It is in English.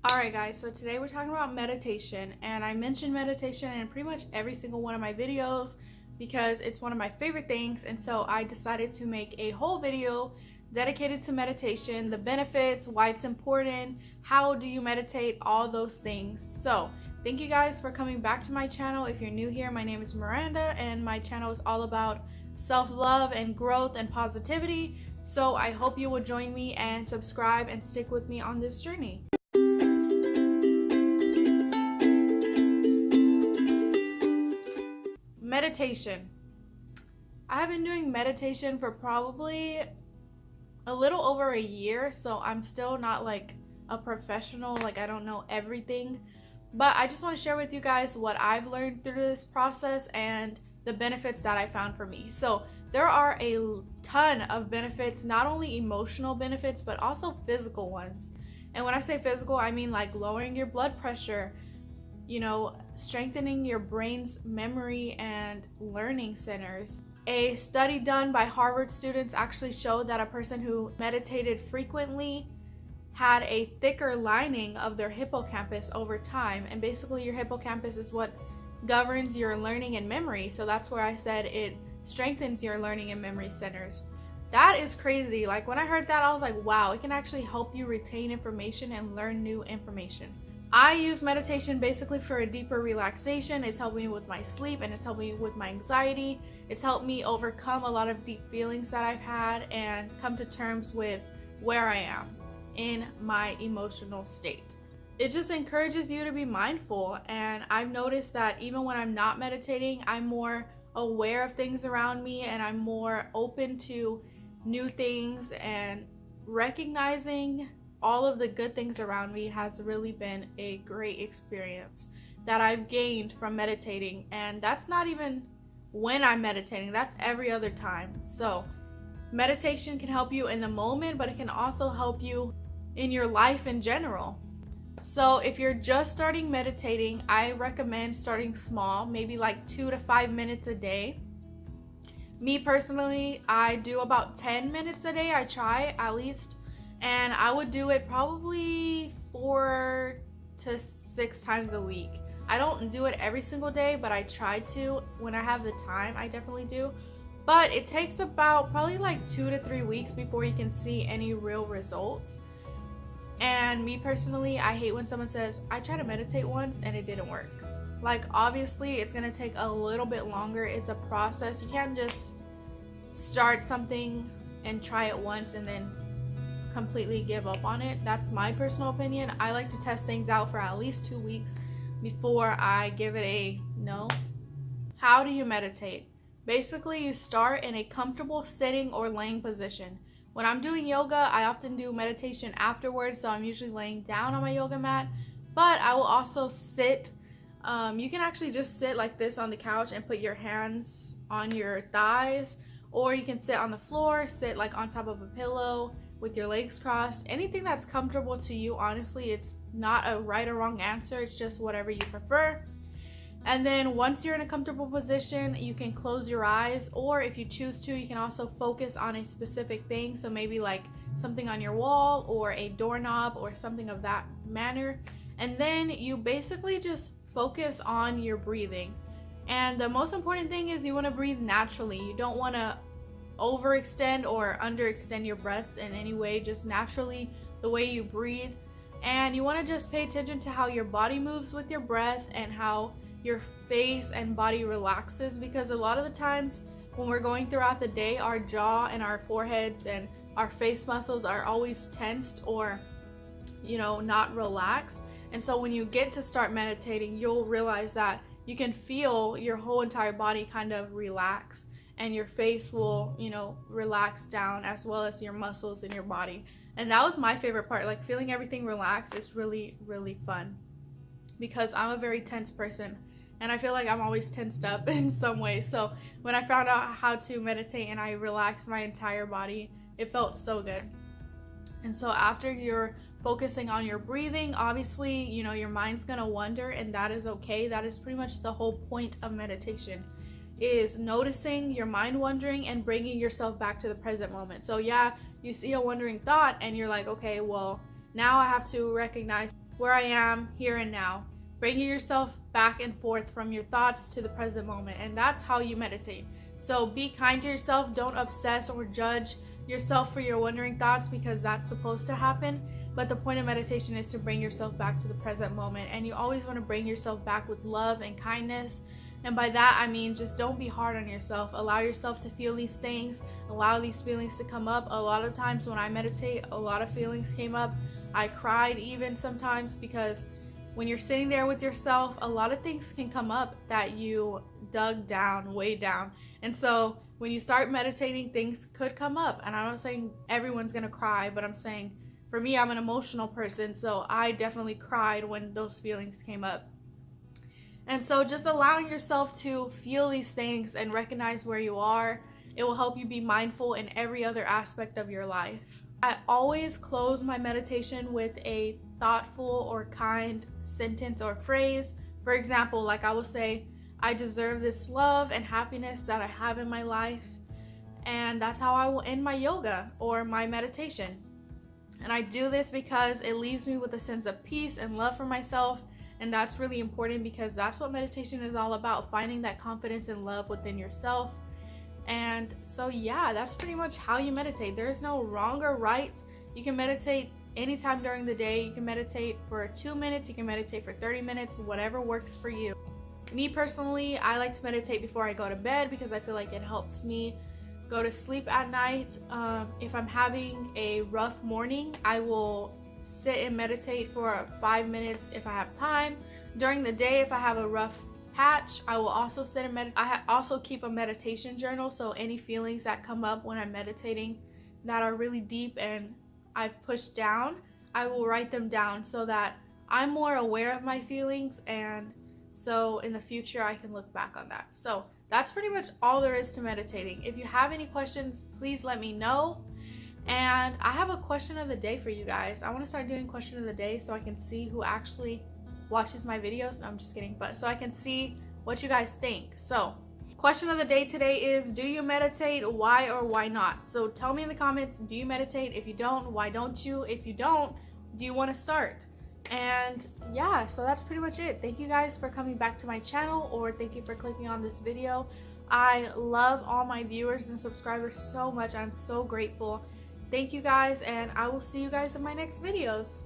Alright guys, so today we're talking about meditation, and I mentioned meditation in pretty much every single one of my videos because it's one of my favorite things, and so I decided to make a whole video dedicated to meditation, the benefits, why it's important, how do you meditate, all those things. So thank you guys for coming back to my channel. If you're new here, my name is Miranda and my channel is all about self-love and growth and positivity. So I hope you will join me and subscribe and stick with me on this journey. Meditation. I have been doing meditation for probably a little over a year, so I'm still not like a professional, like I don't know everything, but I just want to share with you guys what I've learned through this process and the benefits that I found for me. So there are a ton of benefits, not only emotional benefits but also physical ones. And when I say physical, I mean like lowering your blood pressure, strengthening your brain's memory and learning centers. A study done by Harvard students actually showed that a person who meditated frequently had a thicker lining of their hippocampus over time. And basically your hippocampus is what governs your learning and memory. So that's where I said it strengthens your learning and memory centers. That is crazy. Like when I heard that, I was like, wow, it can actually help you retain information and learn new information. I use meditation basically for a deeper relaxation. It's helped me with my sleep and it's helped me with my anxiety. It's helped me overcome a lot of deep feelings that I've had and come to terms with where I am in my emotional state. It just encourages you to be mindful, and I've noticed that even when I'm not meditating, I'm more aware of things around me and I'm more open to new things, and recognizing all of the good things around me has really been a great experience that I've gained from meditating. And that's not even when I'm meditating, that's every other time. So meditation can help you in the moment, but it can also help you in your life in general. So if you're just starting meditating, I recommend starting small, maybe like 2 to 5 minutes a day. Me personally, I do about 10 minutes a day. I try at least. And I would do it probably 4 to 6 times a week. I don't do it every single day, but I try to. When I have the time, I definitely do. But it takes about probably like 2 to 3 weeks before you can see any real results. And me personally, I hate when someone says, I tried to meditate once and it didn't work. Like obviously it's gonna take a little bit longer. It's a process. You can't just start something and try it once and then completely give up on it. That's my personal opinion. I like to test things out for at least 2 weeks before I give it a no. How do you meditate? Basically, you start in a comfortable sitting or laying position. When I'm doing yoga, I often do meditation afterwards, so I'm usually laying down on my yoga mat, but I will also sit. You can actually just sit like this on the couch and put your hands on your thighs, or you can sit on the floor, sit like on top of a pillow with your legs crossed. Anything that's comfortable to you. Honestly, it's not a right or wrong answer, it's just whatever you prefer. And then once you're in a comfortable position, you can close your eyes, or if you choose to, you can also focus on a specific thing. So maybe like something on your wall or a doorknob or something of that manner. And then you basically just focus on your breathing. And the most important thing is you want to breathe naturally. You don't want to overextend or underextend your breaths in any way, just naturally the way you breathe. And you want to just pay attention to how your body moves with your breath and how your face and body relaxes, because a lot of the times when we're going throughout the day, our jaw and our foreheads and our face muscles are always tensed or not relaxed. And so when you get to start meditating, you'll realize that you can feel your whole entire body kind of relax, and your face will, relax down, as well as your muscles in your body. And that was my favorite part. Like feeling everything relax is really, really fun, because I'm a very tense person and I feel like I'm always tensed up in some way. So when I found out how to meditate and I relaxed my entire body, it felt so good. And so after you're focusing on your breathing, obviously, your mind's gonna wander, and that is okay. That is pretty much the whole point of meditation, is noticing your mind wandering and bringing yourself back to the present moment. So yeah, you see a wandering thought and you're like, okay, well, now I have to recognize where I am here and now, bringing yourself back and forth from your thoughts to the present moment. And that's how you meditate. So be kind to yourself. Don't obsess or judge yourself for your wandering thoughts, because that's supposed to happen. But the point of meditation is to bring yourself back to the present moment. And you always want to bring yourself back with love and kindness. And by that, I mean just don't be hard on yourself. Allow yourself to feel these things. Allow these feelings to come up. A lot of times when I meditate, a lot of feelings came up. I cried even sometimes, because when you're sitting there with yourself, a lot of things can come up that you dug down, way down. And so when you start meditating, things could come up. And I'm not saying everyone's gonna cry, but I'm saying for me, I'm an emotional person, so I definitely cried when those feelings came up. And so just allowing yourself to feel these things and recognize where you are, it will help you be mindful in every other aspect of your life. I always close my meditation with a thoughtful or kind sentence or phrase. For example, like I will say, I deserve this love and happiness that I have in my life. And that's how I will end my yoga or my meditation. And I do this because it leaves me with a sense of peace and love for myself. And that's really important, because that's what meditation is all about, finding that confidence and love within yourself. And so yeah, that's pretty much how you meditate. There is no wrong or right. You can meditate anytime during the day. You can meditate for 2 minutes, you can meditate for 30 minutes, whatever works for you. Me personally, I like to meditate before I go to bed, because I feel like it helps me go to sleep at night. If I'm having a rough morning, I will sit and meditate for 5 minutes if I have time. During the day, if I have a rough patch, I will also sit and meditate. I also keep a meditation journal, so any feelings that come up when I'm meditating that are really deep and I've pushed down, I will write them down so that I'm more aware of my feelings, and so in the future I can look back on that. So that's pretty much all there is to meditating. If you have any questions, please let me know. And I have a question of the day for you guys. I want to start doing question of the day so I can see who actually watches my videos. No, I'm just kidding, but so I can see what you guys think. So question of the day today is, do you meditate? Why or why not? So tell me in the comments, do you meditate? If you don't, why don't you? If you don't, do you want to start? And yeah, so that's pretty much it. Thank you guys for coming back to my channel, or thank you for clicking on this video. I love all my viewers and subscribers so much. I'm so grateful. Thank you guys, and I will see you guys in my next videos.